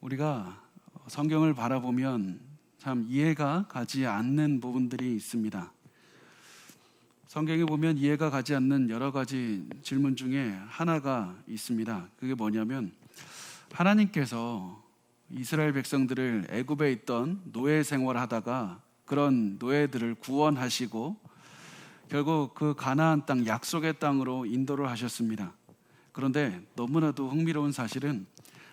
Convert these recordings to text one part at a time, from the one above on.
우리가 성경을 바라보면 참 이해가 가지 않는 부분들이 있습니다. 성경에 보면 이해가 가지 않는 여러 가지 질문 중에 하나가 있습니다. 그게 뭐냐면 하나님께서 이스라엘 백성들을 애굽에 있던 노예 생활하다가 그런 노예들을 구원하시고 결국 그 가나안 땅, 약속의 땅으로 인도를 하셨습니다. 그런데 너무나도 흥미로운 사실은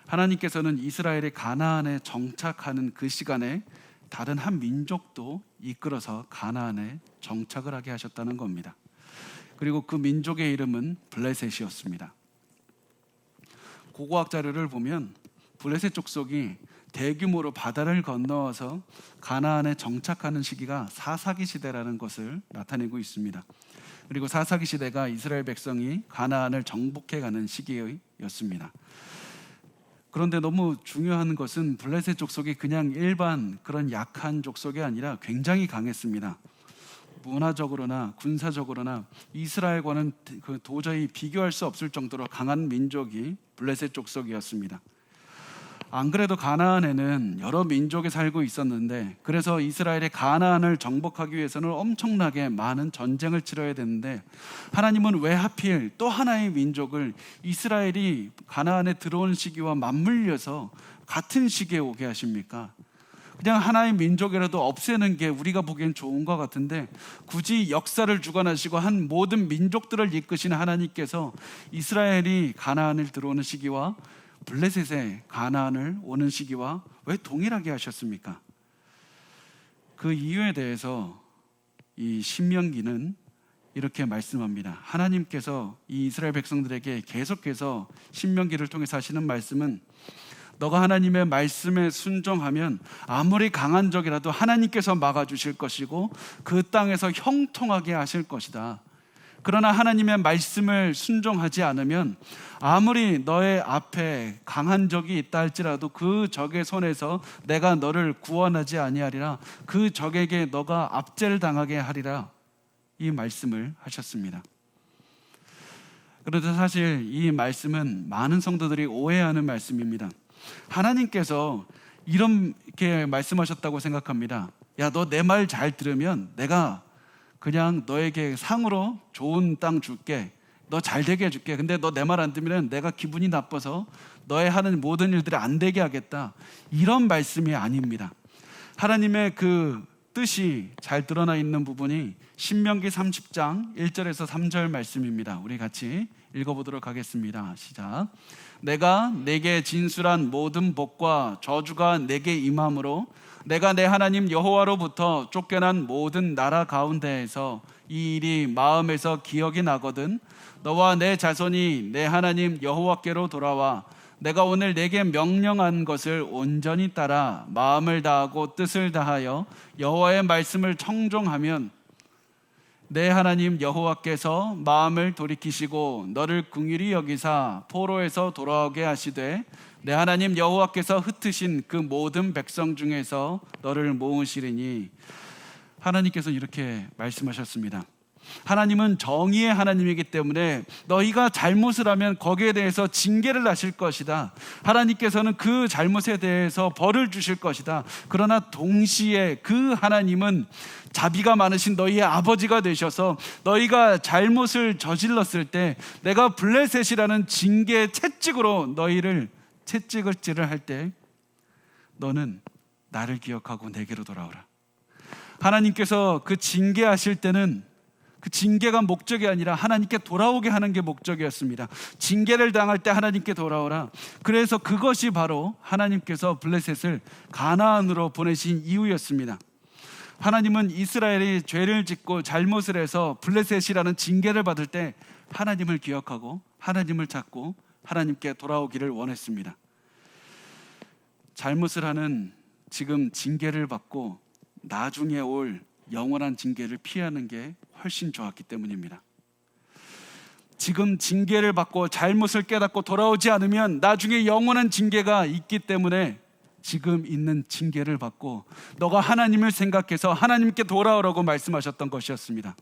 하나님께서는 이스라엘이 가나안에 정착하는 그 시간에 다른 한 민족도 이끌어서 가나안에 정착을 하게 하셨다는 겁니다. 그리고 그 민족의 이름은 블레셋이었습니다. 고고학 자료를 보면 블레셋 족속이 대규모로 바다를 건너와서 가나안에 정착하는 시기가 사사기 시대라는 것을 나타내고 있습니다. 그리고 사사기 시대가 이스라엘 백성이 가나안을 정복해가는 시기였습니다. 그런데 너무 중요한 것은 블레셋 족속이 그냥 일반 그런 약한 족속이 아니라 굉장히 강했습니다. 문화적으로나 군사적으로나 이스라엘과는 도저히 비교할 수 없을 정도로 강한 민족이 블레셋 족속이었습니다. 안 그래도 가나안에는 여러 민족이 살고 있었는데, 그래서 이스라엘이 가나안을 정복하기 위해서는 엄청나게 많은 전쟁을 치러야 되는데, 하나님은 왜 하필 또 하나의 민족을 이스라엘이 가나안에 들어오는 시기와 맞물려서 같은 시기에 오게 하십니까? 그냥 하나의 민족이라도 없애는 게 우리가 보기엔 좋은 것 같은데, 굳이 역사를 주관하시고 한 모든 민족들을 이끄시는 하나님께서 이스라엘이 가나안을 들어오는 시기와 블레셋의 가나안을 오는 시기와 왜 동일하게 하셨습니까? 그 이유에 대해서 이 신명기는 이렇게 말씀합니다. 하나님께서 이 이스라엘 백성들에게 계속해서 신명기를 통해서 하시는 말씀은, 너가 하나님의 말씀에 순종하면 아무리 강한 적이라도 하나님께서 막아주실 것이고 그 땅에서 형통하게 하실 것이다. 그러나 하나님의 말씀을 순종하지 않으면 아무리 너의 앞에 강한 적이 있다 할지라도 그 적의 손에서 내가 너를 구원하지 아니하리라. 그 적에게 너가 압제를 당하게 하리라. 이 말씀을 하셨습니다. 그런데 사실 이 말씀은 많은 성도들이 오해하는 말씀입니다. 하나님께서 이렇게 말씀하셨다고 생각합니다. 야, 너 내 말 잘 들으면 내가 그냥 너에게 상으로 좋은 땅 줄게. 너 잘 되게 해줄게. 근데 너 내 말 안 들으면 내가 기분이 나빠서 너의 하는 모든 일들이 안 되게 하겠다. 이런 말씀이 아닙니다. 하나님의 그 뜻이 잘 드러나 있는 부분이 신명기 30장 1절에서 3절 말씀입니다. 우리 같이 읽어보도록 하겠습니다. 시작. 내가 내게 진술한 모든 복과 저주가 내게 임함으로 내가 내 하나님 여호와로부터 쫓겨난 모든 나라 가운데에서 이 일이 마음에서 기억이 나거든 너와 내 자손이 내 하나님 여호와께로 돌아와 내가 오늘 내게 명령한 것을 온전히 따라 마음을 다하고 뜻을 다하여 여호와의 말씀을 청종하면 내 하나님 여호와께서 마음을 돌이키시고 너를 긍휼히 여기사 포로에서 돌아오게 하시되 내 하나님 여호와께서 흩으신 그 모든 백성 중에서 너를 모으시리니. 하나님께서 이렇게 말씀하셨습니다. 하나님은 정의의 하나님이기 때문에 너희가 잘못을 하면 거기에 대해서 징계를 하실 것이다. 하나님께서는 그 잘못에 대해서 벌을 주실 것이다. 그러나 동시에 그 하나님은 자비가 많으신 너희의 아버지가 되셔서 너희가 잘못을 저질렀을 때 내가 블레셋이라는 징계의 채찍으로 너희를 채찍질을 할 때 너는 나를 기억하고 내게로 돌아오라. 하나님께서 그 징계하실 때는 그 징계가 목적이 아니라 하나님께 돌아오게 하는 게 목적이었습니다. 징계를 당할 때 하나님께 돌아오라. 그래서 그것이 바로 하나님께서 블레셋을 가나안으로 보내신 이유였습니다. 하나님은 이스라엘이 죄를 짓고 잘못을 해서 블레셋이라는 징계를 받을 때 하나님을 기억하고 하나님을 찾고 하나님께 돌아오기를 원했습니다. 잘못을 하는 지금 징계를 받고 나중에 올 영원한 징계를 피하는 게 훨씬 좋았기 때문입니다. 지금 징계를 받고 잘못을 깨닫고 돌아오지 않으면 나중에 영원한 징계가 있기 때문에 지금 있는 징계를 받고 너가 하나님을 생각해서 하나님께 돌아오라고 말씀하셨던 것이었습니다.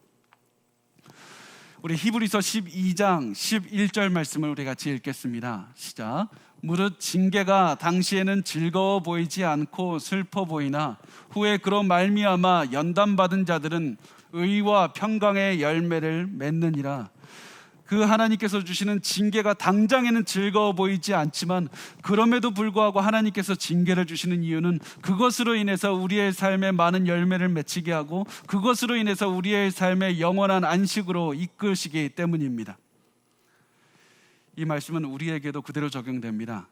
우리 히브리서 12장 11절 말씀을 우리 같이 읽겠습니다. 시작. 무릇 징계가 당시에는 즐거워 보이지 않고 슬퍼 보이나 후에 그로 말미암아 연단받은 자들은 의와 평강의 열매를 맺느니라. 그 하나님께서 주시는 징계가 당장에는 즐거워 보이지 않지만 그럼에도 불구하고 하나님께서 징계를 주시는 이유는 그것으로 인해서 우리의 삶에 많은 열매를 맺히게 하고 그것으로 인해서 우리의 삶에 영원한 안식으로 이끄시기 때문입니다. 이 말씀은 우리에게도 그대로 적용됩니다.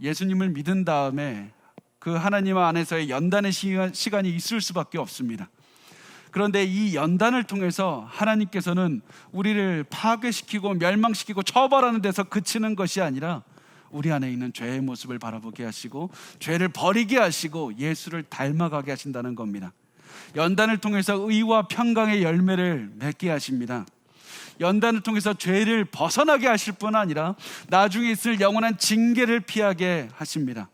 예수님을 믿은 다음에 그 하나님 안에서의 연단의 시간이 있을 수밖에 없습니다. 그런데 이 연단을 통해서 하나님께서는 우리를 파괴시키고 멸망시키고 처벌하는 데서 그치는 것이 아니라 우리 안에 있는 죄의 모습을 바라보게 하시고 죄를 버리게 하시고 예수를 닮아가게 하신다는 겁니다. 연단을 통해서 의와 평강의 열매를 맺게 하십니다. 연단을 통해서 죄를 벗어나게 하실 뿐 아니라 나중에 있을 영원한 징계를 피하게 하십니다.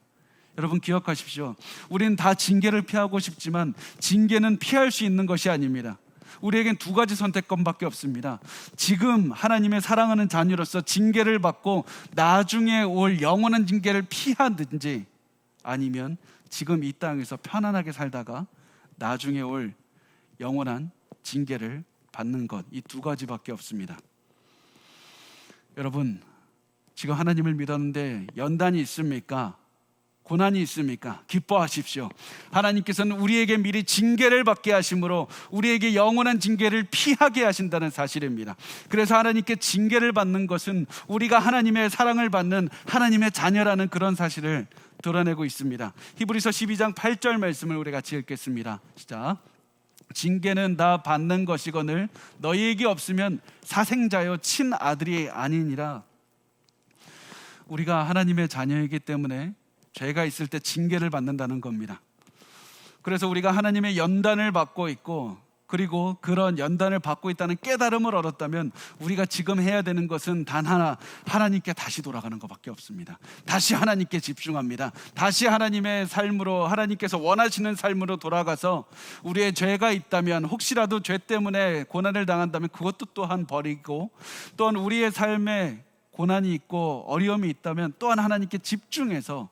여러분 기억하십시오. 우리는 다 징계를 피하고 싶지만 징계는 피할 수 있는 것이 아닙니다. 우리에겐 두 가지 선택권밖에 없습니다. 지금 하나님의 사랑하는 자녀로서 징계를 받고 나중에 올 영원한 징계를 피하든지 아니면 지금 이 땅에서 편안하게 살다가 나중에 올 영원한 징계를 받는 것, 이 두 가지밖에 없습니다. 여러분 지금 하나님을 믿었는데 연단이 있습니까? 고난이 있습니까? 기뻐하십시오. 하나님께서는 우리에게 미리 징계를 받게 하심으로 우리에게 영원한 징계를 피하게 하신다는 사실입니다. 그래서 하나님께 징계를 받는 것은 우리가 하나님의 사랑을 받는 하나님의 자녀라는 그런 사실을 드러내고 있습니다. 히브리서 12장 8절 말씀을 우리 같이 읽겠습니다. 시작. 징계는 다 받는 것이거늘 너희에게 없으면 사생자요 친아들이 아니니라. 우리가 하나님의 자녀이기 때문에 죄가 있을 때 징계를 받는다는 겁니다. 그래서 우리가 하나님의 연단을 받고 있고 그리고 그런 연단을 받고 있다는 깨달음을 얻었다면 우리가 지금 해야 되는 것은 단 하나, 하나님께 다시 돌아가는 것밖에 없습니다. 다시 하나님께 집중합니다. 다시 하나님의 삶으로, 하나님께서 원하시는 삶으로 돌아가서 우리의 죄가 있다면 혹시라도 죄 때문에 고난을 당한다면 그것도 또한 버리고 또한 우리의 삶에 고난이 있고 어려움이 있다면 또한 하나님께 집중해서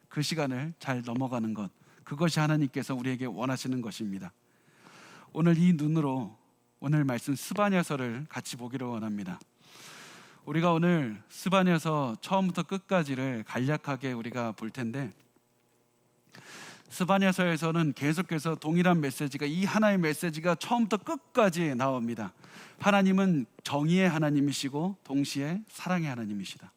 그 시간을 잘 넘어가는 것, 그것이 하나님께서 우리에게 원하시는 것입니다. 오늘 이 눈으로 오늘 말씀 스바냐서를 같이 보기를 원합니다. 우리가 오늘 스바냐서 처음부터 끝까지를 간략하게 우리가 볼 텐데 스바냐서에서는 계속해서 동일한 메시지가 이 하나의 메시지가 처음부터 끝까지 나옵니다. 하나님은 정의의 하나님이시고 동시에 사랑의 하나님이시다.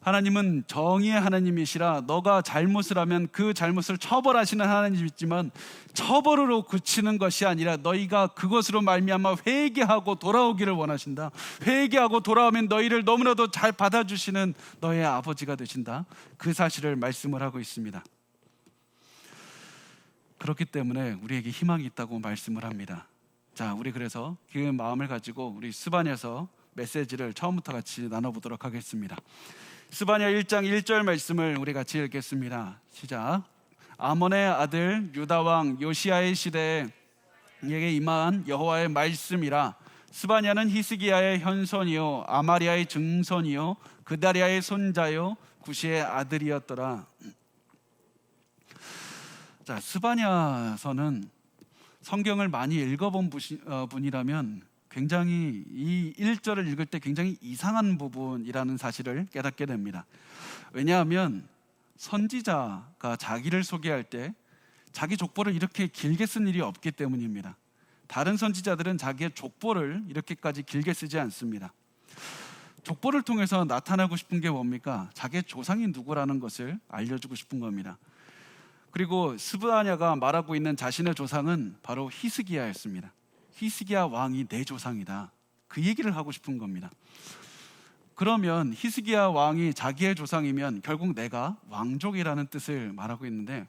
하나님은 정의의 하나님이시라 너가 잘못을 하면 그 잘못을 처벌하시는 하나님이지만 처벌으로 그치는 것이 아니라 너희가 그것으로 말미암아 회개하고 돌아오기를 원하신다. 회개하고 돌아오면 너희를 너무나도 잘 받아주시는 너의 아버지가 되신다. 그 사실을 말씀을 하고 있습니다. 그렇기 때문에 우리에게 희망이 있다고 말씀을 합니다. 자, 우리 그래서 그 마음을 가지고 우리 스바냐서 메시지를 처음부터 같이 나눠보도록 하겠습니다. 스바냐 1장 1절 말씀을 우리 같이 읽겠습니다. 시작. 아몬의 아들 유다 왕 요시야의 시대에 에게 임한 여호와의 말씀이라. 스바냐는 히스기야의 현손이요 아마리아의 증손이요 그다리아의 손자요 구시의 아들이었더라. 자, 스바냐서는 성경을 많이 읽어본 분이라면 굉장히 이 1절을 읽을 때 굉장히 이상한 부분이라는 사실을 깨닫게 됩니다. 왜냐하면 선지자가 자기를 소개할 때 자기 족보를 이렇게 길게 쓴 일이 없기 때문입니다. 다른 선지자들은 자기의 족보를 이렇게까지 길게 쓰지 않습니다. 족보를 통해서 나타나고 싶은 게 뭡니까? 자기의 조상이 누구라는 것을 알려주고 싶은 겁니다. 그리고 스바냐가 말하고 있는 자신의 조상은 바로 히스기야였습니다. 히스기야 왕이 내 조상이다. 그 얘기를 하고 싶은 겁니다. 그러면 히스기야 왕이 자기의 조상이면 결국 내가 왕족이라는 뜻을 말하고 있는데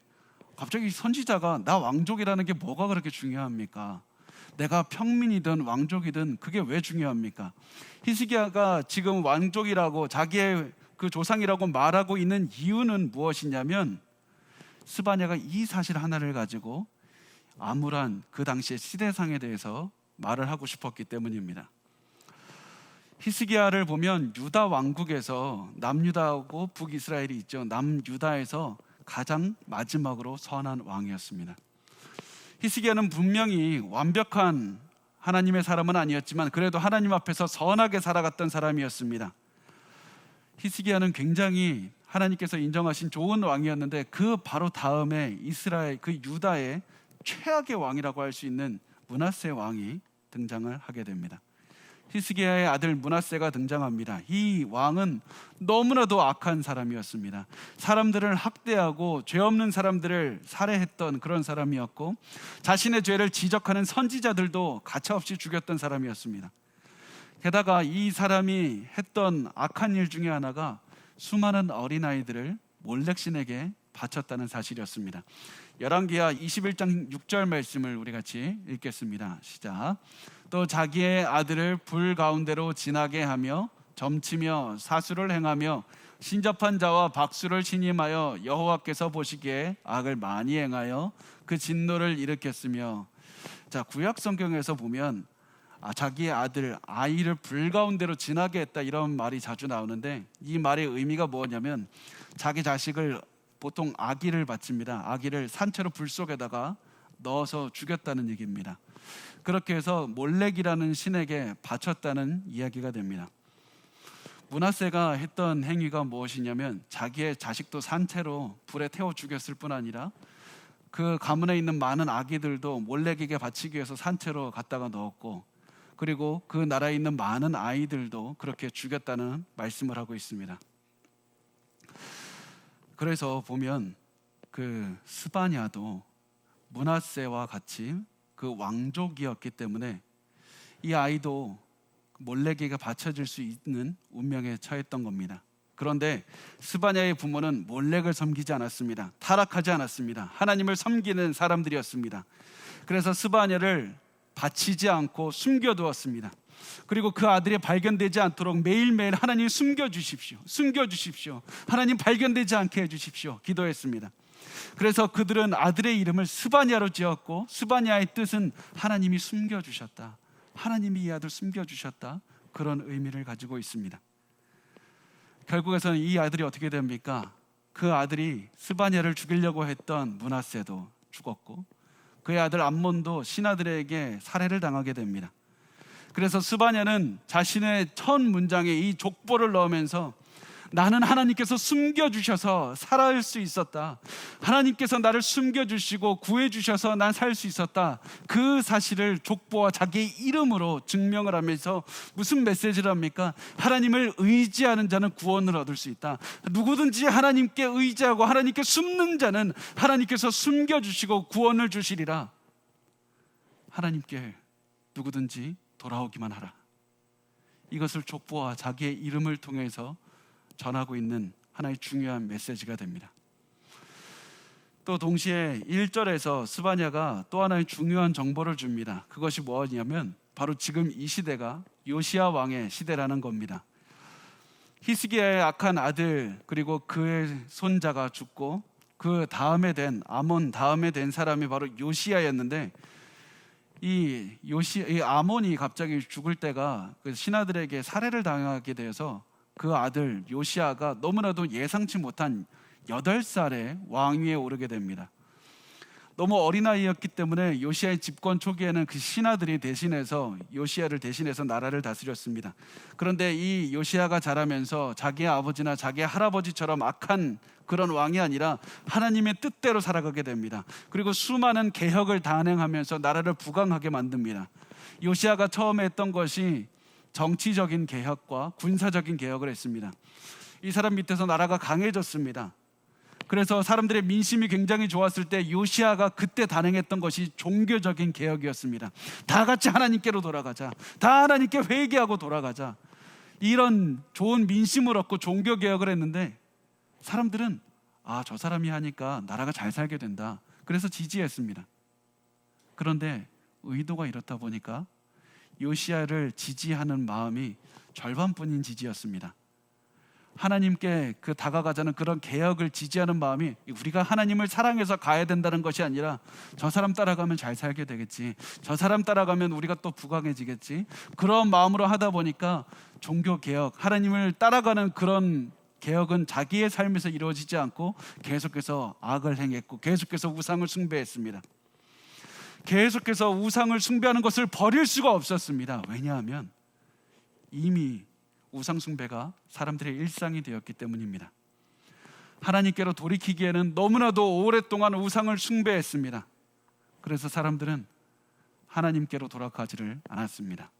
갑자기 선지자가 나 왕족이라는 게 뭐가 그렇게 중요합니까? 내가 평민이든 왕족이든 그게 왜 중요합니까? 히스기야가 지금 왕족이라고 자기의 그 조상이라고 말하고 있는 이유는 무엇이냐면 스바냐가 이 사실 하나를 가지고 암울한 그 당시의 시대상에 대해서 말을 하고 싶었기 때문입니다. 히스기야를 보면 유다 왕국에서 남유다하고 북이스라엘이 있죠. 남유다에서 가장 마지막으로 선한 왕이었습니다. 히스기야는 분명히 완벽한 하나님의 사람은 아니었지만 그래도 하나님 앞에서 선하게 살아갔던 사람이었습니다. 히스기야는 굉장히 하나님께서 인정하신 좋은 왕이었는데 그 바로 다음에 이스라엘, 그 유다의 최악의 왕이라고 할 수 있는 므낫세 왕이 등장을 하게 됩니다. 히스기야의 아들 므낫세가 등장합니다. 이 왕은 너무나도 악한 사람이었습니다. 사람들을 학대하고 죄 없는 사람들을 살해했던 그런 사람이었고, 자신의 죄를 지적하는 선지자들도 가차없이 죽였던 사람이었습니다. 게다가 이 사람이 했던 악한 일 중에 하나가 수많은 어린아이들을 몰렉신에게 바쳤다는 사실이었습니다. 열왕기하 21장 6절 말씀을 우리 같이 읽겠습니다. 시작. 또 자기의 아들을 불 가운데로 지나게 하며 점치며 사수를 행하며 신접한 자와 박수를 신임하여 여호와께서 보시기에 악을 많이 행하여 그 진노를 일으켰으며. 자, 구약 성경에서 보면 자기의 아이를 불 가운데로 지나게 했다, 이런 말이 자주 나오는데, 이 말의 의미가 뭐냐면 자기 자식을, 보통 아기를 바칩니다. 아기를 산채로 불 속에다가 넣어서 죽였다는 얘기입니다. 그렇게 해서 몰렉이라는 신에게 바쳤다는 이야기가 됩니다. 므낫세가 했던 행위가 무엇이냐면 자기의 자식도 산채로 불에 태워 죽였을 뿐 아니라 그 가문에 있는 많은 아기들도 몰렉에게 바치기 위해서 산채로 갖다가 넣었고, 그리고 그 나라에 있는 많은 아이들도 그렇게 죽였다는 말씀을 하고 있습니다. 그래서 보면 그 스바냐도 므낫세와 같이 그 왕족이었기 때문에 이 아이도 몰렉에게 바쳐질 수 있는 운명에 처했던 겁니다. 그런데 스바냐의 부모는 몰렉을 섬기지 않았습니다. 타락하지 않았습니다. 하나님을 섬기는 사람들이었습니다. 그래서 스바냐를 바치지 않고 숨겨두었습니다. 그리고 그 아들이 발견되지 않도록 매일매일 하나님 숨겨주십시오, 숨겨주십시오, 하나님 발견되지 않게 해주십시오 기도했습니다. 그래서 그들은 아들의 이름을 스바냐로 지었고, 스바냐의 뜻은 하나님이 숨겨주셨다, 하나님이 이 아들 숨겨주셨다, 그런 의미를 가지고 있습니다. 결국에서는 이 아들이 어떻게 됩니까? 그 아들이 스바냐를 죽이려고 했던 므낫세도 죽었고, 그의 아들 암몬도 신하들에게 살해를 당하게 됩니다. 그래서 스바냐는 자신의 첫 문장에 이 족보를 넣으면서 나는 하나님께서 숨겨주셔서 살아갈 수 있었다, 하나님께서 나를 숨겨주시고 구해주셔서 난 살 수 있었다, 그 사실을 족보와 자기의 이름으로 증명을 하면서 무슨 메시지를 합니까? 하나님을 의지하는 자는 구원을 얻을 수 있다. 누구든지 하나님께 의지하고 하나님께 숨는 자는 하나님께서 숨겨주시고 구원을 주시리라. 하나님께 누구든지 돌아오기만 하라. 이것을 족보와 자기의 이름을 통해서 전하고 있는 하나의 중요한 메시지가 됩니다. 또 동시에 1절에서 스바냐가 또 하나의 중요한 정보를 줍니다. 그것이 뭐냐면 바로 지금 이 시대가 요시야 왕의 시대라는 겁니다. 히스기야의 악한 아들 그리고 그의 손자가 죽고 그 다음에 된 아몬 다음에 된 사람이 바로 요시야였는데, 이 아몬이 갑자기 죽을 때가 그 신하들에게 살해를 당하게 되어서 그 아들 요시야가 너무나도 예상치 못한 8살에 왕위에 오르게 됩니다. 너무 어린아이였기 때문에 요시야의 집권 초기에는 그 신하들이 대신해서 요시야를 대신해서 나라를 다스렸습니다. 그런데 이 요시야가 자라면서 자기의 아버지나 자기의 할아버지처럼 악한 그런 왕이 아니라 하나님의 뜻대로 살아가게 됩니다. 그리고 수많은 개혁을 단행하면서 나라를 부강하게 만듭니다. 요시야가 처음에 했던 것이 정치적인 개혁과 군사적인 개혁을 했습니다. 이 사람 밑에서 나라가 강해졌습니다. 그래서 사람들의 민심이 굉장히 좋았을 때 요시야가 그때 단행했던 것이 종교적인 개혁이었습니다. 다 같이 하나님께로 돌아가자, 다 하나님께 회개하고 돌아가자, 이런 좋은 민심을 얻고 종교 개혁을 했는데 사람들은 저 사람이 하니까 나라가 잘 살게 된다, 그래서 지지했습니다. 그런데 의도가 이렇다 보니까 요시야를 지지하는 마음이 절반뿐인 지지였습니다. 하나님께 그 다가가자는 그런 개혁을 지지하는 마음이 우리가 하나님을 사랑해서 가야 된다는 것이 아니라 저 사람 따라가면 잘 살게 되겠지, 저 사람 따라가면 우리가 또 부강해지겠지, 그런 마음으로 하다 보니까 종교 개혁, 하나님을 따라가는 그런 개혁은 자기의 삶에서 이루어지지 않고 계속해서 악을 행했고 계속해서 우상을 숭배했습니다. 계속해서 우상을 숭배하는 것을 버릴 수가 없었습니다. 왜냐하면 이미 우상 숭배가 사람들의 일상이 되었기 때문입니다. 하나님께로 돌이키기에는 너무나도 오랫동안 우상을 숭배했습니다. 그래서 사람들은 하나님께로 돌아가지를 않았습니다.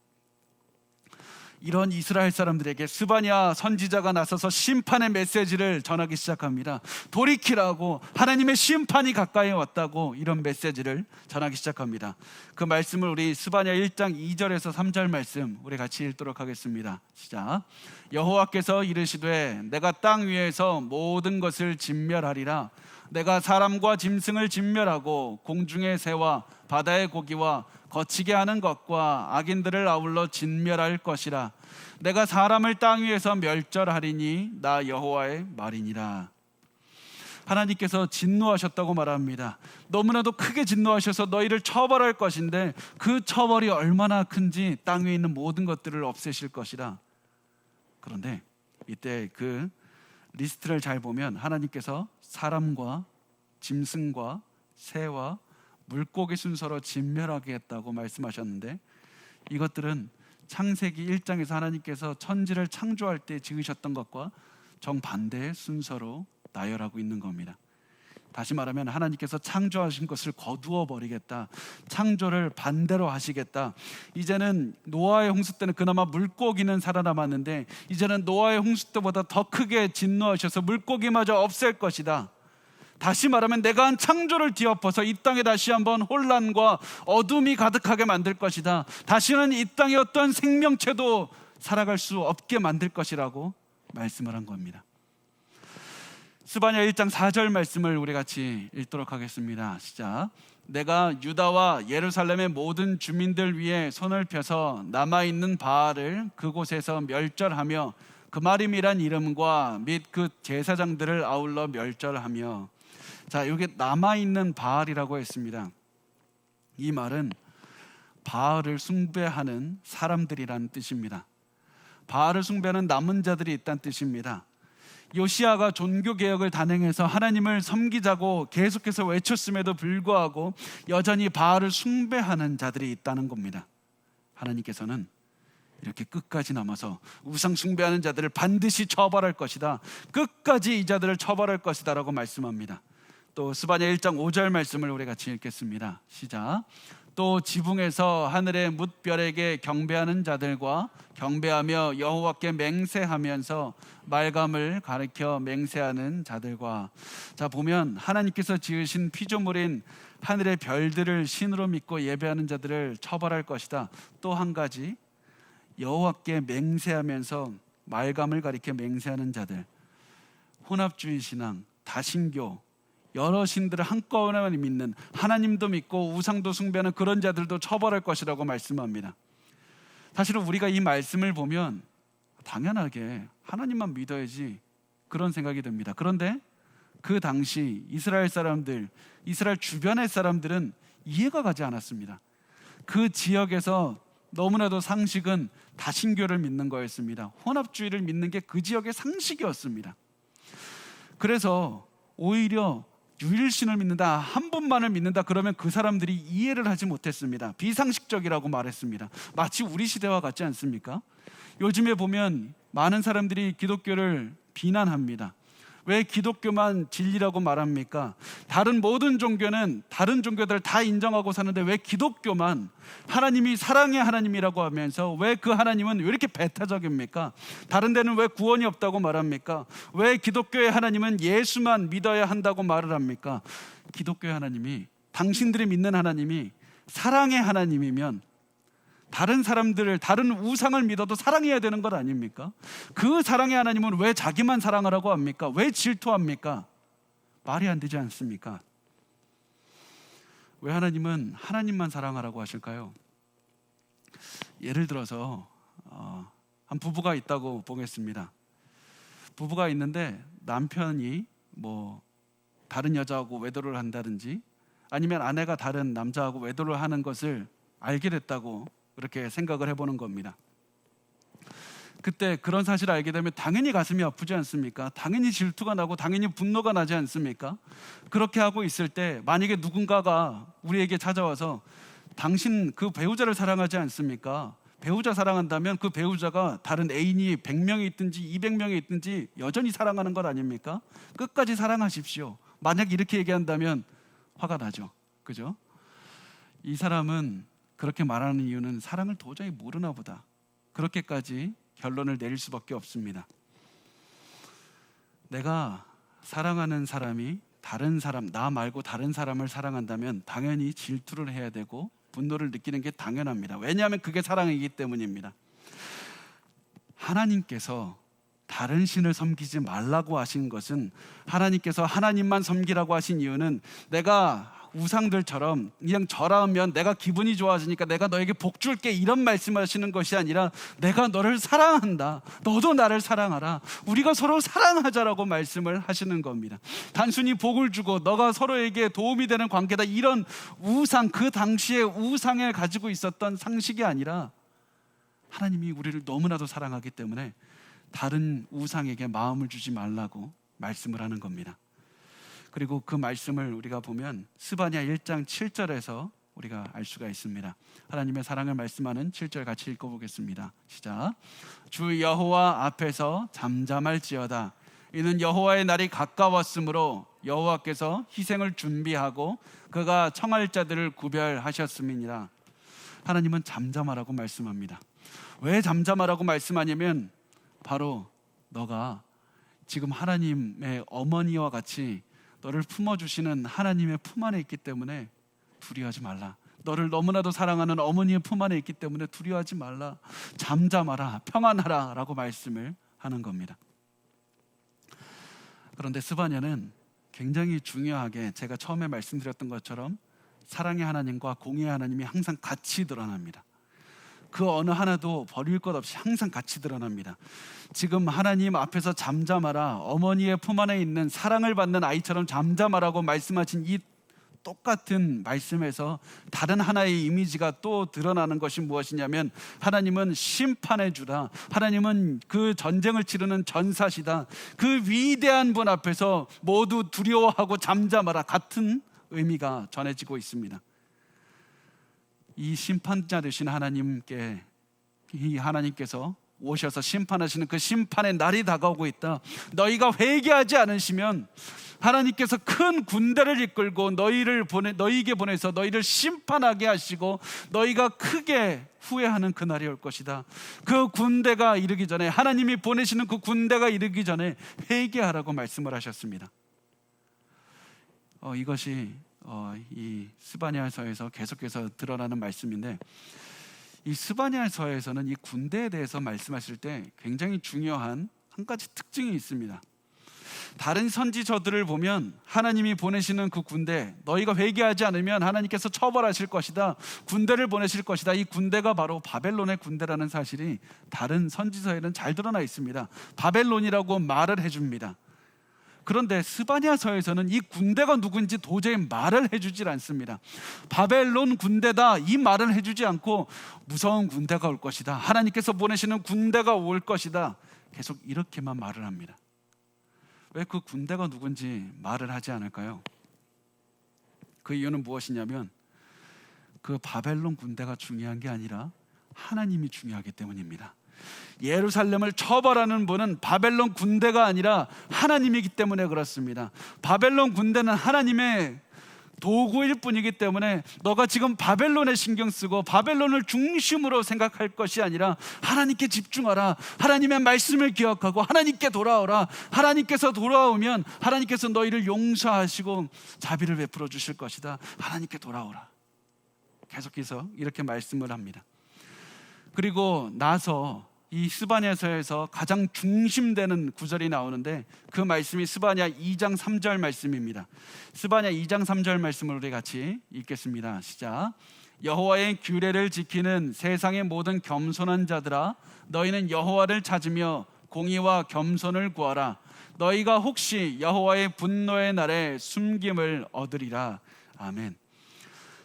이런 이스라엘 사람들에게 스바냐 선지자가 나서서 심판의 메시지를 전하기 시작합니다. 돌이키라고, 하나님의 심판이 가까이 왔다고 이런 메시지를 전하기 시작합니다. 그 말씀을 우리 스바냐 1장 2절에서 3절 말씀 우리 같이 읽도록 하겠습니다. 시작. 여호와께서 이르시되 내가 땅 위에서 모든 것을 진멸하리라. 내가 사람과 짐승을 진멸하고 공중의 새와 바다의 고기와 거치게 하는 것과 악인들을 아울러 진멸할 것이라. 내가 사람을 땅 위에서 멸절하리니 나 여호와의 말이니라. 하나님께서 진노하셨다고 말합니다. 너무나도 크게 진노하셔서 너희를 처벌할 것인데 그 처벌이 얼마나 큰지 땅 위에 있는 모든 것들을 없애실 것이라. 그런데 이때 그 리스트를 잘 보면 하나님께서 사람과 짐승과 새와 물고기 순서로 진멸하겠다고 말씀하셨는데, 이것들은 창세기 1장에서 하나님께서 천지를 창조할 때 지으셨던 것과 정반대의 순서로 나열하고 있는 겁니다. 다시 말하면 하나님께서 창조하신 것을 거두어 버리겠다, 창조를 반대로 하시겠다. 이제는 노아의 홍수 때는 그나마 물고기는 살아남았는데 이제는 노아의 홍수 때보다 더 크게 진노하셔서 물고기마저 없앨 것이다. 다시 말하면 내가 한 창조를 뒤엎어서 이 땅에 다시 한번 혼란과 어둠이 가득하게 만들 것이다. 다시는 이 땅에 어떤 생명체도 살아갈 수 없게 만들 것이라고 말씀을 한 겁니다. 스바냐 1장 4절 말씀을 우리 같이 읽도록 하겠습니다. 시작. 내가 유다와 예루살렘의 모든 주민들 위에 손을 펴서 남아있는 바알을 그곳에서 멸절하며 그마림이란 이름과 및 그 제사장들을 아울러 멸절하며. 자, 여기 남아있는 바알이라고 했습니다. 이 말은 바알을 숭배하는 사람들이라는 뜻입니다. 바알을 숭배하는 남은 자들이 있다는 뜻입니다. 요시야가 종교개혁을 단행해서 하나님을 섬기자고 계속해서 외쳤음에도 불구하고 여전히 바알을 숭배하는 자들이 있다는 겁니다. 하나님께서는 이렇게 끝까지 남아서 우상 숭배하는 자들을 반드시 처벌할 것이다, 끝까지 이 자들을 처벌할 것이다 라고 말씀합니다. 또 스바냐 1장 5절 말씀을 우리 같이 읽겠습니다. 시작. 또 지붕에서 하늘의 뭇별에게 경배하는 자들과 경배하며 여호와께 맹세하면서 말감을 가리켜 맹세하는 자들과. 자, 보면 하나님께서 지으신 피조물인 하늘의 별들을 신으로 믿고 예배하는 자들을 처벌할 것이다. 또 한 가지, 여호와께 맹세하면서 말감을 가리켜 맹세하는 자들, 혼합주의 신앙, 다신교, 여러 신들을 한꺼번에 믿는, 하나님도 믿고 우상도 숭배하는 그런 자들도 처벌할 것이라고 말씀합니다. 사실은 우리가 이 말씀을 보면 당연하게 하나님만 믿어야지 그런 생각이 듭니다. 그런데 그 당시 이스라엘 사람들, 이스라엘 주변의 사람들은 이해가 가지 않았습니다. 그 지역에서 너무나도 상식은 다신교를 믿는 거였습니다. 혼합주의를 믿는 게 그 지역의 상식이었습니다. 그래서 오히려 유일신을 믿는다, 한 분만을 믿는다 그러면 그 사람들이 이해를 하지 못했습니다. 비상식적이라고 말했습니다. 마치 우리 시대와 같지 않습니까? 요즘에 보면 많은 사람들이 기독교를 비난합니다. 왜 기독교만 진리라고 말합니까? 다른 모든 종교는 다른 종교들을 다 인정하고 사는데 왜 기독교만 하나님이 사랑의 하나님이라고 하면서 왜 그 하나님은 왜 이렇게 배타적입니까? 다른 데는 왜 구원이 없다고 말합니까? 왜 기독교의 하나님은 예수만 믿어야 한다고 말을 합니까? 기독교의 하나님이, 당신들이 믿는 하나님이 사랑의 하나님이면 다른 사람들을, 다른 우상을 믿어도 사랑해야 되는 것 아닙니까? 그 사랑의 하나님은 왜 자기만 사랑하라고 합니까? 왜 질투합니까? 말이 안 되지 않습니까? 왜 하나님은 하나님만 사랑하라고 하실까요? 예를 들어서 한 부부가 있다고 보겠습니다. 부부가 있는데 남편이 다른 여자하고 외도를 한다든지 아니면 아내가 다른 남자하고 외도를 하는 것을 알게 됐다고 그렇게 생각을 해보는 겁니다. 그때 그런 사실을 알게 되면 당연히 가슴이 아프지 않습니까? 당연히 질투가 나고 당연히 분노가 나지 않습니까? 그렇게 하고 있을 때 만약에 누군가가 우리에게 찾아와서 당신 그 배우자를 사랑하지 않습니까? 배우자 사랑한다면 그 배우자가 다른 애인이 100명이 있든지 200명이 있든지 여전히 사랑하는 것 아닙니까? 끝까지 사랑하십시오. 만약 이렇게 얘기한다면 화가 나죠. 그죠? 이 사람은 그렇게 말하는 이유는 사랑을 도저히 모르나 보다. 그렇게까지 결론을 내릴 수밖에 없습니다. 내가 사랑하는 사람이 다른 사람, 나 말고 다른 사람을 사랑한다면 당연히 질투를 해야 되고 분노를 느끼는 게 당연합니다. 왜냐하면 그게 사랑이기 때문입니다. 하나님께서 다른 신을 섬기지 말라고 하신 것은, 하나님께서 하나님만 섬기라고 하신 이유는 내가 우상들처럼 그냥 절하면 내가 기분이 좋아지니까 내가 너에게 복 줄게, 이런 말씀하시는 것이 아니라 내가 너를 사랑한다, 너도 나를 사랑하라, 우리가 서로 사랑하자라고 말씀을 하시는 겁니다. 단순히 복을 주고 너가 서로에게 도움이 되는 관계다, 이런 우상, 그 당시에 우상에 가지고 있었던 상식이 아니라 하나님이 우리를 너무나도 사랑하기 때문에 다른 우상에게 마음을 주지 말라고 말씀을 하는 겁니다. 그리고 그 말씀을 우리가 보면 스바냐 1장 7절에서 우리가 알 수가 있습니다. 하나님의 사랑을 말씀하는 7절 같이 읽어보겠습니다. 시작. 주 여호와 앞에서 잠잠할지어다. 이는 여호와의 날이 가까웠으므로 여호와께서 희생을 준비하고 그가 청할 자들을 구별하셨음이니라. 하나님은 잠잠하라고 말씀합니다. 왜 잠잠하라고 말씀하냐면 바로 너가 지금 하나님의 어머니와 같이 너를 품어주시는 하나님의 품 안에 있기 때문에 두려워하지 말라. 너를 너무나도 사랑하는 어머니의 품 안에 있기 때문에 두려워하지 말라. 잠잠하라, 평안하라 라고 말씀을 하는 겁니다. 그런데 스바냐는 굉장히 중요하게, 제가 처음에 말씀드렸던 것처럼 사랑의 하나님과 공의의 하나님이 항상 같이 드러납니다. 그 어느 하나도 버릴 것 없이 항상 같이 드러납니다. 지금 하나님 앞에서 잠잠하라, 어머니의 품 안에 있는 사랑을 받는 아이처럼 잠잠하라고 말씀하신 이 똑같은 말씀에서 다른 하나의 이미지가 또 드러나는 것이 무엇이냐면, 하나님은 심판의 주다, 하나님은 그 전쟁을 치르는 전사시다, 그 위대한 분 앞에서 모두 두려워하고 잠잠하라, 같은 의미가 전해지고 있습니다. 이 심판자 되신 하나님께, 이 하나님께서 오셔서 심판하시는 그 심판의 날이 다가오고 있다. 너희가 회개하지 않으시면 하나님께서 큰 군대를 이끌고 너희에게 보내서 너희를 심판하게 하시고 너희가 크게 후회하는 그 날이 올 것이다. 그 군대가 이르기 전에, 하나님이 보내시는 그 군대가 이르기 전에 회개하라고 말씀을 하셨습니다. 이것이 이 스바냐서에서 계속해서 드러나는 말씀인데, 이 스바냐서에서는 이 군대에 대해서 말씀하실 때 굉장히 중요한 한 가지 특징이 있습니다. 다른 선지서들을 보면 하나님이 보내시는 그 군대, 너희가 회개하지 않으면 하나님께서 처벌하실 것이다, 군대를 보내실 것이다, 이 군대가 바로 바벨론의 군대라는 사실이 다른 선지서에는 잘 드러나 있습니다. 바벨론이라고 말을 해줍니다. 그런데 스바냐서에서는 이 군대가 누군지 도저히 말을 해주질 않습니다. 바벨론 군대다, 이 말을 해주지 않고 무서운 군대가 올 것이다, 하나님께서 보내시는 군대가 올 것이다, 계속 이렇게만 말을 합니다. 왜 그 군대가 누군지 말을 하지 않을까요? 그 이유는 무엇이냐면 그 바벨론 군대가 중요한 게 아니라 하나님이 중요하기 때문입니다. 예루살렘을 처벌하는 분은 바벨론 군대가 아니라 하나님이기 때문에 그렇습니다. 바벨론 군대는 하나님의 도구일 뿐이기 때문에 너가 지금 바벨론에 신경 쓰고 바벨론을 중심으로 생각할 것이 아니라 하나님께 집중하라, 하나님의 말씀을 기억하고 하나님께 돌아오라, 하나님께서 돌아오면 하나님께서 너희를 용서하시고 자비를 베풀어 주실 것이다, 하나님께 돌아오라, 계속해서 이렇게 말씀을 합니다. 그리고 나서 이 스바냐서에서 가장 중심되는 구절이 나오는데, 그 말씀이 스바냐 2장 3절 말씀입니다. 스바냐 2장 3절 말씀을 우리 같이 읽겠습니다. 시작. 여호와의 규례를 지키는 세상의 모든 겸손한 자들아, 너희는 여호와를 찾으며 공의와 겸손을 구하라. 너희가 혹시 여호와의 분노의 날에 숨김을 얻으리라. 아멘.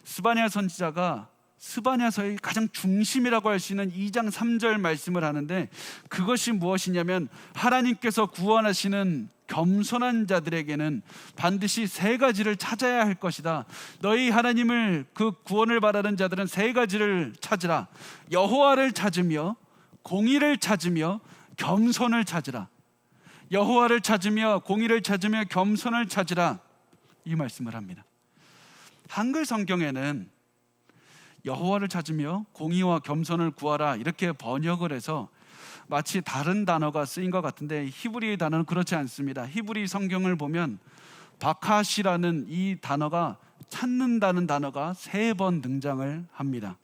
스바냐 선지자가 스바냐서의 가장 중심이라고 할 수 있는 2장 3절 말씀을 하는데, 그것이 무엇이냐면 하나님께서 구원하시는 겸손한 자들에게는 반드시 세 가지를 찾아야 할 것이다. 너희 하나님을, 그 구원을 바라는 자들은 세 가지를 찾으라. 여호와를 찾으며 공의를 찾으며 겸손을 찾으라. 여호와를 찾으며 공의를 찾으며 겸손을 찾으라, 이 말씀을 합니다. 한글 성경에는 여호와를 찾으며 공의와 겸손을 구하라 이렇게 번역을 해서 마치 다른 단어가 쓰인 것 같은데, 히브리 단어는 그렇지 않습니다. 히브리 성경을 보면 바카시라는 이 단어가, 찾는다는 단어가 3번 등장을 합니다.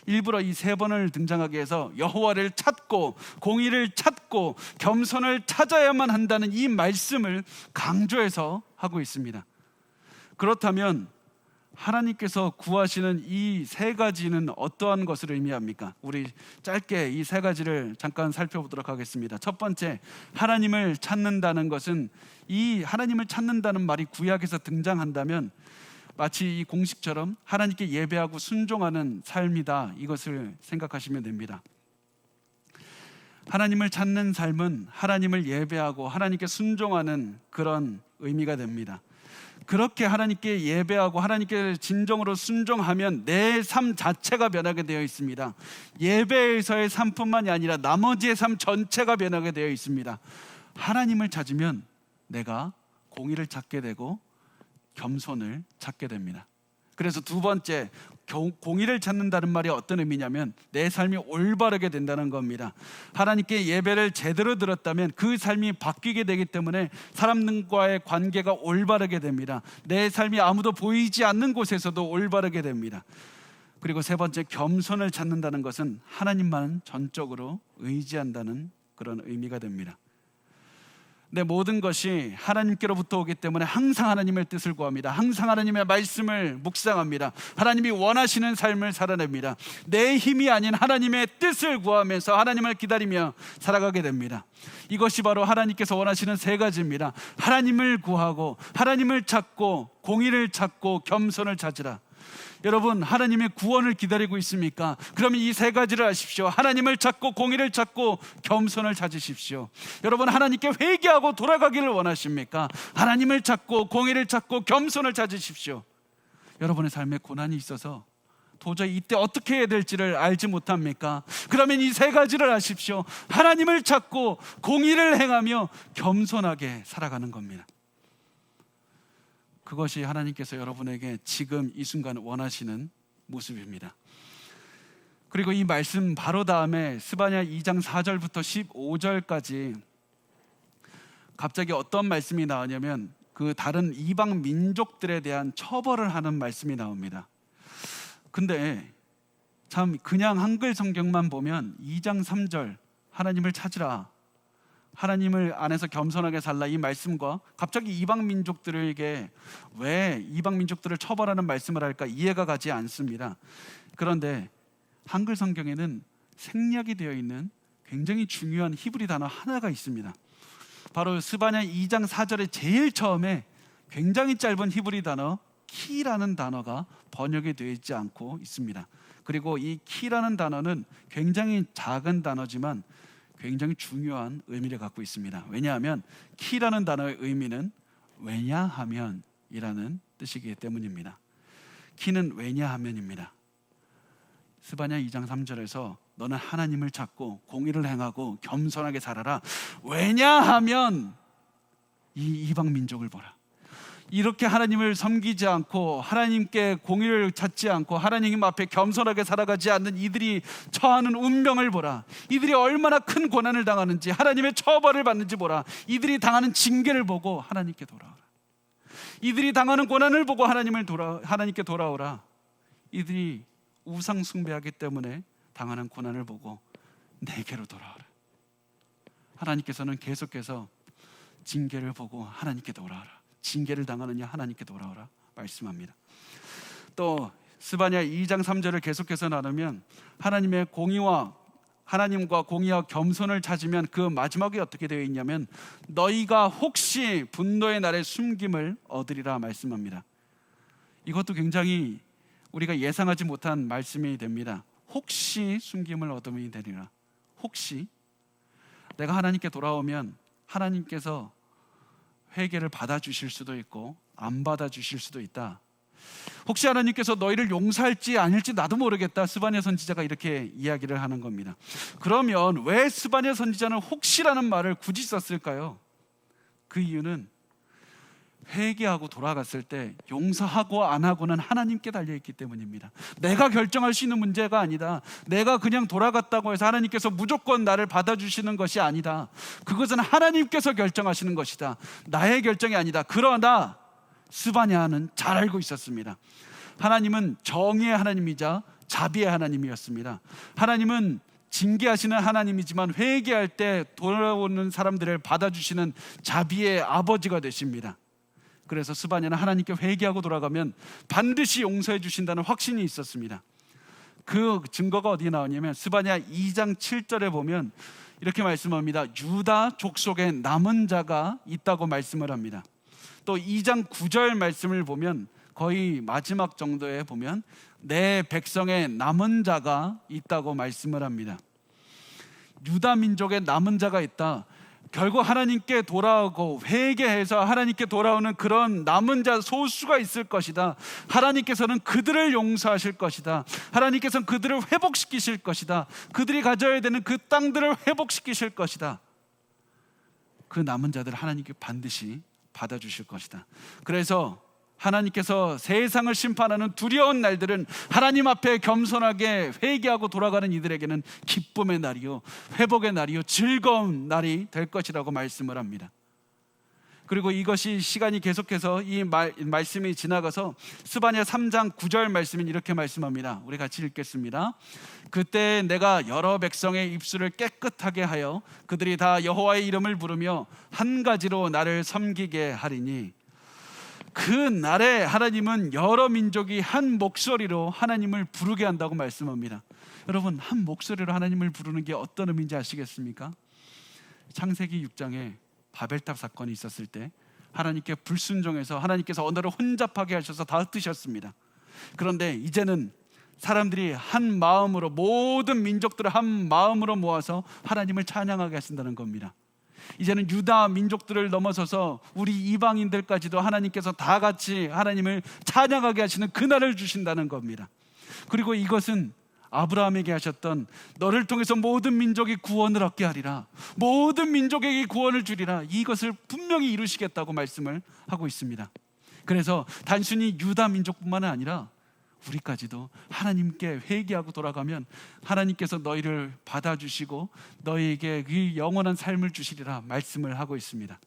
일부러 이 3번을 등장하게 해서 여호와를 찾고 공의를 찾고 겸손을 찾아야만 한다는 이 말씀을 강조해서 하고 있습니다. 그렇다면 하나님께서 구하시는 이 3가지는 어떠한 것을 의미합니까? 우리 짧게 이 3가지를 잠깐 살펴보도록 하겠습니다. 첫 번째, 하나님을 찾는다는 것은, 이 하나님을 찾는다는 말이 구약에서 등장한다면 마치 이 공식처럼 하나님께 예배하고 순종하는 삶이다, 이것을 생각하시면 됩니다. 하나님을 찾는 삶은 하나님을 예배하고 하나님께 순종하는 그런 의미가 됩니다. 그렇게 하나님께 예배하고 하나님께 진정으로 순종하면 내 삶 자체가 변하게 되어 있습니다. 예배에서의 삶뿐만이 아니라 나머지의 삶 전체가 변하게 되어 있습니다. 하나님을 찾으면 내가 공의를 찾게 되고 겸손을 찾게 됩니다. 그래서 두 번째, 공의를 찾는다는 말이 어떤 의미냐면 내 삶이 올바르게 된다는 겁니다. 하나님께 예배를 제대로 드렸다면 그 삶이 바뀌게 되기 때문에 사람들과의 관계가 올바르게 됩니다. 내 삶이 아무도 보이지 않는 곳에서도 올바르게 됩니다. 그리고 세 번째, 겸손을 찾는다는 것은 하나님만 전적으로 의지한다는 그런 의미가 됩니다. 내 모든 것이 하나님께로부터 오기 때문에 항상 하나님의 뜻을 구합니다. 항상 하나님의 말씀을 묵상합니다. 하나님이 원하시는 삶을 살아냅니다. 내 힘이 아닌 하나님의 뜻을 구하면서 하나님을 기다리며 살아가게 됩니다. 이것이 바로 하나님께서 원하시는 3가지입니다. 하나님을 구하고 하나님을 찾고 공의를 찾고 겸손을 찾으라. 여러분, 하나님의 구원을 기다리고 있습니까? 그러면 이 3가지를 하십시오. 하나님을 찾고 공의를 찾고 겸손을 찾으십시오. 여러분, 하나님께 회개하고 돌아가기를 원하십니까? 하나님을 찾고 공의를 찾고 겸손을 찾으십시오. 여러분의 삶에 고난이 있어서 도저히 이때 어떻게 해야 될지를 알지 못합니까? 그러면 이 3가지를 하십시오. 하나님을 찾고 공의를 행하며 겸손하게 살아가는 겁니다. 그것이 하나님께서 여러분에게 지금 이 순간 원하시는 모습입니다. 그리고 이 말씀 바로 다음에 스바냐 2장 4절부터 15절까지 갑자기 어떤 말씀이 나오냐면 그 다른 이방 민족들에 대한 처벌을 하는 말씀이 나옵니다. 근데 참 그냥 한글 성경만 보면 2장 3절 하나님을 찾으라, 하나님을 안에서 겸손하게 살라, 이 말씀과 갑자기 이방 민족들에게 왜 이방 민족들을 처벌하는 말씀을 할까 이해가 가지 않습니다. 그런데 한글 성경에는 생략이 되어 있는 굉장히 중요한 히브리 단어 하나가 있습니다. 바로 스바냐 2장 4절에 제일 처음에 굉장히 짧은 히브리 단어 키라는 단어가 번역이 되어 있지 않고 있습니다. 그리고 이 키라는 단어는 굉장히 작은 단어지만 굉장히 중요한 의미를 갖고 있습니다. 왜냐하면 키라는 단어의 의미는 왜냐하면이라는 뜻이기 때문입니다. 키는 왜냐하면입니다. 스바냐 2장 3절에서 너는 하나님을 찾고 공의를 행하고 겸손하게 살아라. 왜냐하면 이 이방 민족을 보라. 이렇게 하나님을 섬기지 않고 하나님께 공의를 찾지 않고 하나님 앞에 겸손하게 살아가지 않는 이들이 처하는 운명을 보라. 이들이 얼마나 큰 고난을 당하는지, 하나님의 처벌을 받는지 보라. 이들이 당하는 징계를 보고 하나님께 돌아오라. 이들이 당하는 고난을 보고 하나님께 돌아오라. 이들이 우상 숭배하기 때문에 당하는 고난을 보고 내게로 돌아오라. 하나님께서는 계속해서 징계를 보고 하나님께 돌아오라. 징계를 당하느냐 하나님께 돌아오라 말씀합니다. 또 스바냐 2장 3절을 계속해서 나누면 하나님과 공의와 겸손을 찾으면 그 마지막에 어떻게 되어 있냐면 너희가 혹시 분노의 날에 숨김을 얻으리라 말씀합니다. 이것도 굉장히 우리가 예상하지 못한 말씀이 됩니다. 혹시 숨김을 얻음이 되리라. 혹시 내가 하나님께 돌아오면 하나님께서 회개를 받아주실 수도 있고 안 받아주실 수도 있다. 혹시 하나님께서 너희를 용서할지 아닐지 나도 모르겠다. 스바냐 선지자가 이렇게 이야기를 하는 겁니다. 그러면 왜 스바냐 선지자는 혹시라는 말을 굳이 썼을까요? 그 이유는 회개하고 돌아갔을 때 용서하고 안 하고는 하나님께 달려있기 때문입니다. 내가 결정할 수 있는 문제가 아니다. 내가 그냥 돌아갔다고 해서 하나님께서 무조건 나를 받아주시는 것이 아니다. 그것은 하나님께서 결정하시는 것이다. 나의 결정이 아니다. 그러나 스바냐는 잘 알고 있었습니다. 하나님은 정의의 하나님이자 자비의 하나님이었습니다. 하나님은 징계하시는 하나님이지만 회개할 때 돌아오는 사람들을 받아주시는 자비의 아버지가 되십니다. 그래서 스바냐는 하나님께 회개하고 돌아가면 반드시 용서해 주신다는 확신이 있었습니다. 그 증거가 어디에 나오냐면 스바냐 2장 7절에 보면 이렇게 말씀합니다. 유다 족속에 남은 자가 있다고 말씀을 합니다. 또 2장 9절 말씀을 보면 거의 마지막 정도에 보면 내 백성에 남은 자가 있다고 말씀을 합니다. 유다 민족에 남은 자가 있다. 결국 하나님께 돌아오고 회개해서 하나님께 돌아오는 그런 남은 자 소수가 있을 것이다. 하나님께서는 그들을 용서하실 것이다. 하나님께서는 그들을 회복시키실 것이다. 그들이 가져야 되는 그 땅들을 회복시키실 것이다. 그 남은 자들을 하나님께 반드시 받아주실 것이다. 그래서 하나님께서 세상을 심판하는 두려운 날들은 하나님 앞에 겸손하게 회개하고 돌아가는 이들에게는 기쁨의 날이요 회복의 날이요 즐거운 날이 될 것이라고 말씀을 합니다. 그리고 이것이 시간이 계속해서 이 말씀이 지나가서 스바냐 3장 9절 말씀은 이렇게 말씀합니다. 우리 같이 읽겠습니다. 그때 내가 여러 백성의 입술을 깨끗하게 하여 그들이 다 여호와의 이름을 부르며 한 가지로 나를 섬기게 하리니. 그 날에 하나님은 여러 민족이 한 목소리로 하나님을 부르게 한다고 말씀합니다. 여러분, 한 목소리로 하나님을 부르는 게 어떤 의미인지 아시겠습니까? 창세기 6장에 바벨탑 사건이 있었을 때 하나님께 불순종해서 하나님께서 언어를 혼잡하게 하셔서 다 흩으셨습니다. 그런데 이제는 사람들이 한 마음으로, 모든 민족들을 한 마음으로 모아서 하나님을 찬양하게 하신다는 겁니다. 이제는 유다 민족들을 넘어서서 우리 이방인들까지도 하나님께서 다 같이 하나님을 찬양하게 하시는 그날을 주신다는 겁니다. 그리고 이것은 아브라함에게 하셨던 너를 통해서 모든 민족이 구원을 얻게 하리라, 모든 민족에게 구원을 주리라, 이것을 분명히 이루시겠다고 말씀을 하고 있습니다. 그래서 단순히 유다 민족뿐만 아니라 우리까지도 하나님께 회개하고 돌아가면 하나님께서 너희를 받아주시고 너희에게 그 영원한 삶을 주시리라 말씀을 하고 있습니다.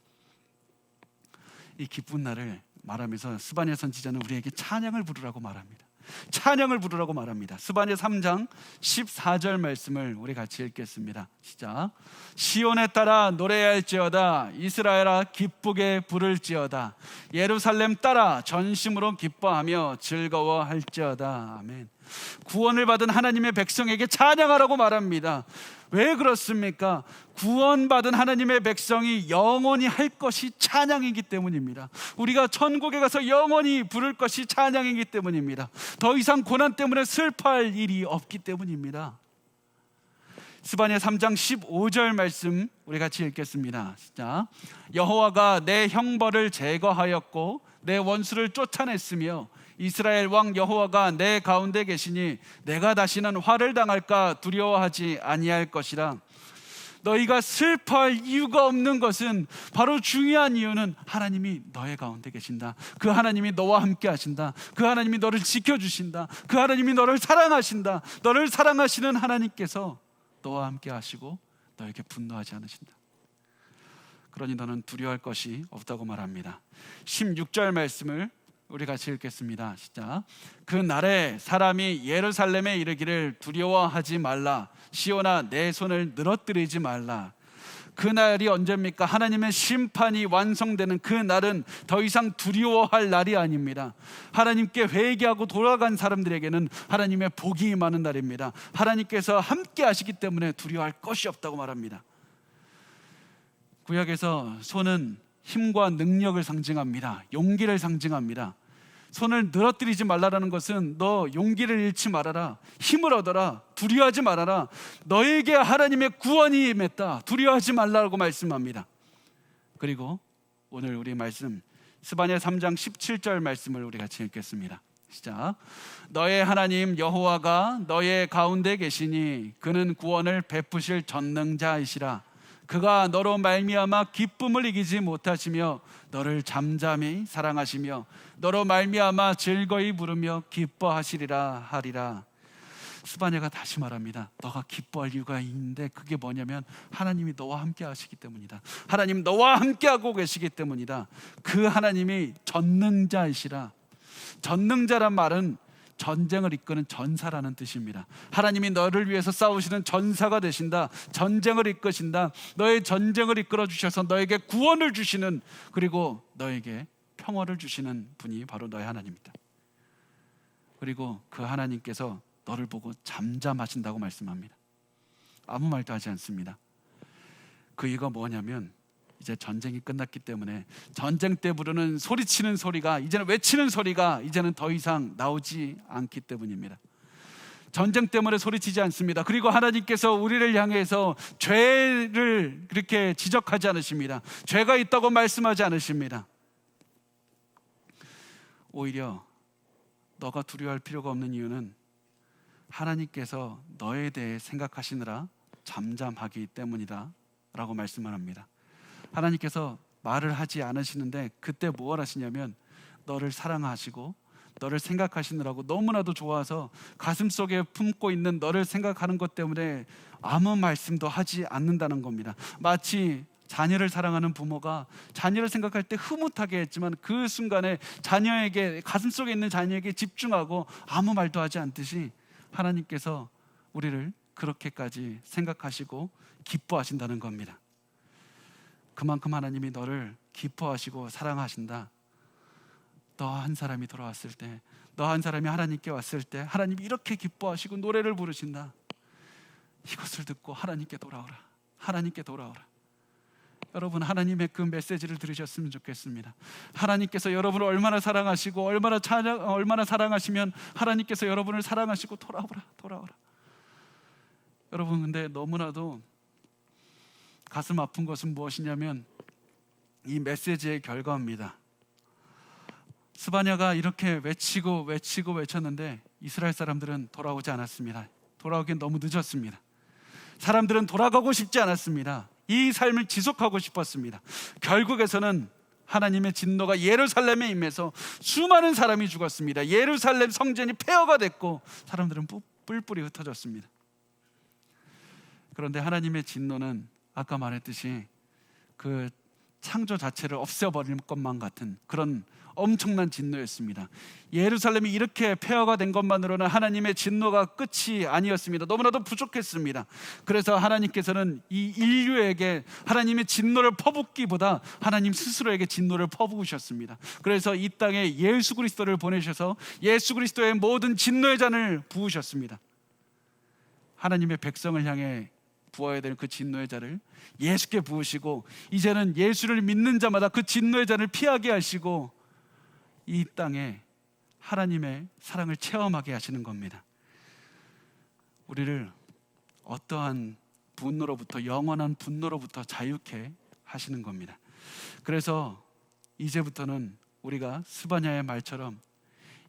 이 기쁜 날을 말하면서 스바냐 선지자는 우리에게 찬양을 부르라고 말합니다. 찬양을 부르라고 말합니다. 스바냐 3장 14절 말씀을 우리 같이 읽겠습니다. 시작. 시온에 따라 노래할지어다. 이스라엘아 기쁘게 부를지어다. 예루살렘 따라 전심으로 기뻐하며 즐거워할지어다. 아멘. 구원을 받은 하나님의 백성에게 찬양하라고 말합니다. 왜 그렇습니까? 구원받은 하나님의 백성이 영원히 할 것이 찬양이기 때문입니다. 우리가 천국에 가서 영원히 부를 것이 찬양이기 때문입니다. 더 이상 고난 때문에 슬퍼할 일이 없기 때문입니다. 스바냐 3장 15절 말씀 우리 같이 읽겠습니다. 자, 여호와가 내 형벌을 제거하였고 내 원수를 쫓아냈으며 이스라엘 왕 여호와가 내 가운데 계시니 내가 다시는 화를 당할까 두려워하지 아니할 것이라. 너희가 슬퍼할 이유가 없는 것은 바로 중요한 이유는 하나님이 너의 가운데 계신다. 그 하나님이 너와 함께 하신다. 그 하나님이 너를 지켜주신다. 그 하나님이 너를 사랑하신다. 너를 사랑하시는 하나님께서 너와 함께 하시고 너에게 분노하지 않으신다. 그러니 너는 두려워할 것이 없다고 말합니다. 16절 말씀을 우리 같이 읽겠습니다. 시작. 그 날에 사람이 예루살렘에 이르기를 두려워하지 말라. 시온아 내 손을 늘어뜨리지 말라. 그 날이 언제입니까? 하나님의 심판이 완성되는 그 날은 더 이상 두려워할 날이 아닙니다. 하나님께 회개하고 돌아간 사람들에게는 하나님의 복이 임하는 날입니다. 하나님께서 함께 하시기 때문에 두려워할 것이 없다고 말합니다. 구약에서 손은 힘과 능력을 상징합니다. 용기를 상징합니다. 손을 늘어뜨리지 말라라는 것은 너 용기를 잃지 말아라, 힘을 얻어라, 두려워하지 말아라, 너에게 하나님의 구원이 임했다, 두려워하지 말라고 말씀합니다. 그리고 오늘 우리 말씀 스바냐 3장 17절 말씀을 우리 같이 읽겠습니다. 시작. 너의 하나님 여호와가 너의 가운데 계시니 그는 구원을 베푸실 전능자이시라. 그가 너로 말미암아 기쁨을 이기지 못하시며 너를 잠잠히 사랑하시며 너로 말미암아 즐거이 부르며 기뻐하시리라 하리라. 스바냐가 다시 말합니다. 너가 기뻐할 이유가 있는데 그게 뭐냐면 하나님이 너와 함께 하시기 때문이다. 하나님 너와 함께 하고 계시기 때문이다. 그 하나님이 전능자이시라. 전능자란 말은 전쟁을 이끄는 전사라는 뜻입니다. 하나님이 너를 위해서 싸우시는 전사가 되신다. 전쟁을 이끄신다. 너의 전쟁을 이끌어 주셔서 너에게 구원을 주시는, 그리고 너에게 평화를 주시는 분이 바로 너의 하나님이다. 그리고 그 하나님께서 너를 보고 잠잠하신다고 말씀합니다. 아무 말도 하지 않습니다. 그 이유가 뭐냐면 이제 전쟁이 끝났기 때문에 전쟁 때 부르는 소리치는 소리가, 이제는 외치는 소리가 이제는 더 이상 나오지 않기 때문입니다. 전쟁 때문에 소리치지 않습니다. 그리고 하나님께서 우리를 향해서 죄를 그렇게 지적하지 않으십니다. 죄가 있다고 말씀하지 않으십니다. 오히려 너가 두려워할 필요가 없는 이유는 하나님께서 너에 대해 생각하시느라 잠잠하기 때문이다 라고 말씀을 합니다. 하나님께서 말을 하지 않으시는데 그때 뭘 하시냐면 너를 사랑하시고 너를 생각하시느라고 너무나도 좋아서 가슴속에 품고 있는 너를 생각하는 것 때문에 아무 말씀도 하지 않는다는 겁니다. 마치 자녀를 사랑하는 부모가 자녀를 생각할 때 흐뭇하게 했지만 그 순간에 자녀에게, 가슴속에 있는 자녀에게 집중하고 아무 말도 하지 않듯이 하나님께서 우리를 그렇게까지 생각하시고 기뻐하신다는 겁니다. 그만큼 하나님이 너를 기뻐하시고 사랑하신다. 너 한 사람이 돌아왔을 때, 너 한 사람이 하나님께 왔을 때 하나님이 이렇게 기뻐하시고 노래를 부르신다. 이것을 듣고 하나님께 돌아오라, 하나님께 돌아오라. 여러분, 하나님의 그 메시지를 들으셨으면 좋겠습니다. 하나님께서 여러분을 얼마나 사랑하시고 얼마나 사랑하시면 하나님께서 여러분을 사랑하시고 돌아오라, 돌아오라. 여러분, 근데 너무나도 가슴 아픈 것은 무엇이냐면 이 메시지의 결과입니다. 스바냐가 이렇게 외쳤는데 이스라엘 사람들은 돌아오지 않았습니다. 돌아오긴 너무 늦었습니다. 사람들은 돌아가고 싶지 않았습니다. 이 삶을 지속하고 싶었습니다. 결국에서는 하나님의 진노가 예루살렘에 임해서 수많은 사람이 죽었습니다. 예루살렘 성전이 폐허가 됐고 사람들은 뿔뿔이 흩어졌습니다. 그런데 하나님의 진노는 아까 말했듯이 그 창조 자체를 없애버릴 것만 같은 그런 엄청난 진노였습니다. 예루살렘이 이렇게 폐허가 된 것만으로는 하나님의 진노가 끝이 아니었습니다. 너무나도 부족했습니다. 그래서 하나님께서는 이 인류에게 하나님의 진노를 퍼붓기보다 하나님 스스로에게 진노를 퍼부으셨습니다. 그래서 이 땅에 예수 그리스도를 보내셔서 예수 그리스도의 모든 진노의 잔을 부으셨습니다. 하나님의 백성을 향해 부어야 될 그 진노의 잔을 예수께 부으시고 이제는 예수를 믿는 자마다 그 진노의 잔을 피하게 하시고 이 땅에 하나님의 사랑을 체험하게 하시는 겁니다. 우리를 어떠한 분노로부터, 영원한 분노로부터 자유케 하시는 겁니다. 그래서 이제부터는 우리가 스바냐의 말처럼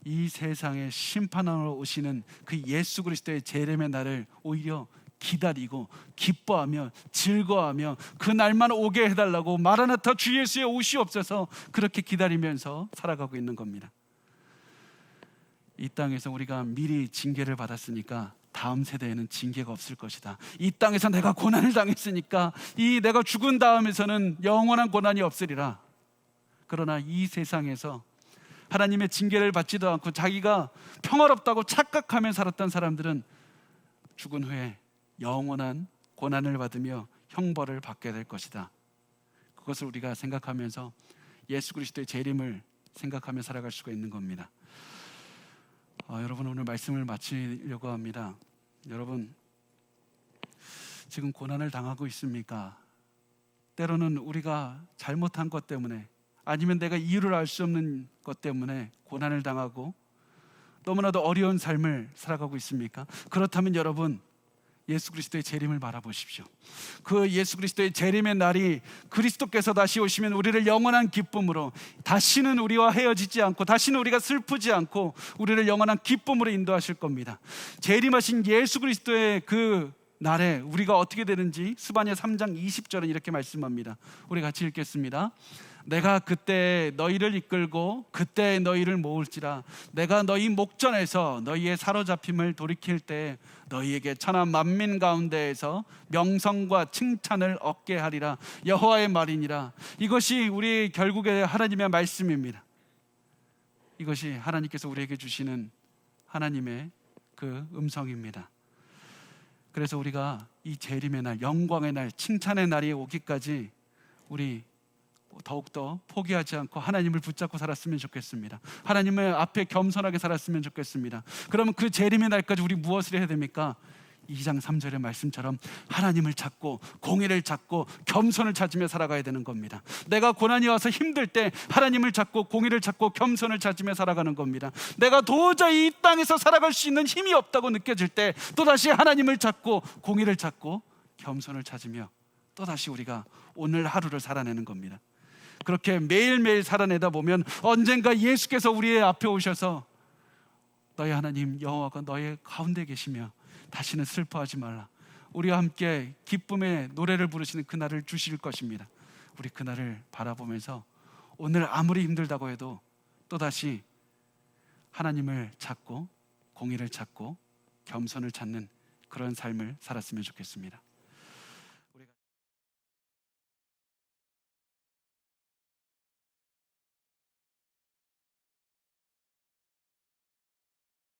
이 세상에 심판하러 오시는 그 예수 그리스도의 재림의 날을 오히려 기다리고 기뻐하며 즐거워하며 그 날만 오게 해달라고 마라나타 주 예수의 오시옵소서 그렇게 기다리면서 살아가고 있는 겁니다. 이 땅에서 우리가 미리 징계를 받았으니까 다음 세대에는 징계가 없을 것이다. 이 땅에서 내가 고난을 당했으니까 이 내가 죽은 다음에서는 영원한 고난이 없으리라. 그러나 이 세상에서 하나님의 징계를 받지도 않고 자기가 평화롭다고 착각하며 살았던 사람들은 죽은 후에 영원한 고난을 받으며 형벌을 받게 될 것이다. 그것을 우리가 생각하면서 예수 그리스도의 재림을 생각하며 살아갈 수가 있는 겁니다. 여러분, 오늘 말씀을 마치려고 합니다. 여러분, 지금 고난을 당하고 있습니까? 때로는 우리가 잘못한 것 때문에 아니면 내가 이유를 알 수 없는 것 때문에 고난을 당하고 너무나도 어려운 삶을 살아가고 있습니까? 그렇다면 여러분, 예수 그리스도의 재림을 바라보십시오. 그 예수 그리스도의 재림의 날이 그리스도께서 다시 오시면 우리를 영원한 기쁨으로, 다시는 우리와 헤어지지 않고 다시는 우리가 슬프지 않고 우리를 영원한 기쁨으로 인도하실 겁니다. 재림하신 예수 그리스도의 그 날에 우리가 어떻게 되는지 스바냐 3장 20절은 이렇게 말씀합니다. 우리 같이 읽겠습니다. 내가 그때 너희를 이끌고 그때 너희를 모을지라. 내가 너희 목전에서 너희의 사로잡힘을 돌이킬 때 너희에게 천하 만민 가운데에서 명성과 칭찬을 얻게 하리라. 여호와의 말이니라. 이것이 우리 결국에 하나님의 말씀입니다. 이것이 하나님께서 우리에게 주시는 하나님의 그 음성입니다. 그래서 우리가 이 재림의 날, 영광의 날, 칭찬의 날이 오기까지 우리 더욱더 포기하지 않고 하나님을 붙잡고 살았으면 좋겠습니다. 하나님의 앞에 겸손하게 살았으면 좋겠습니다. 그러면 그 재림의 날까지 우리 무엇을 해야 됩니까? 2장 3절의 말씀처럼 하나님을 찾고 공의를 찾고 겸손을 찾으며 살아가야 되는 겁니다. 내가 고난이 와서 힘들 때 하나님을 찾고 공의를 찾고 겸손을 찾으며 살아가는 겁니다. 내가 도저히 이 땅에서 살아갈 수 있는 힘이 없다고 느껴질 때 또다시 하나님을 찾고 공의를 찾고 겸손을 찾으며 또다시 우리가 오늘 하루를 살아내는 겁니다. 그렇게 매일매일 살아내다 보면 언젠가 예수께서 우리의 앞에 오셔서 너희 하나님 여호와가 너의 가운데 계시며 다시는 슬퍼하지 말라, 우리와 함께 기쁨의 노래를 부르시는 그날을 주실 것입니다. 우리 그날을 바라보면서 오늘 아무리 힘들다고 해도 또다시 하나님을 찾고 공의를 찾고 겸손을 찾는 그런 삶을 살았으면 좋겠습니다.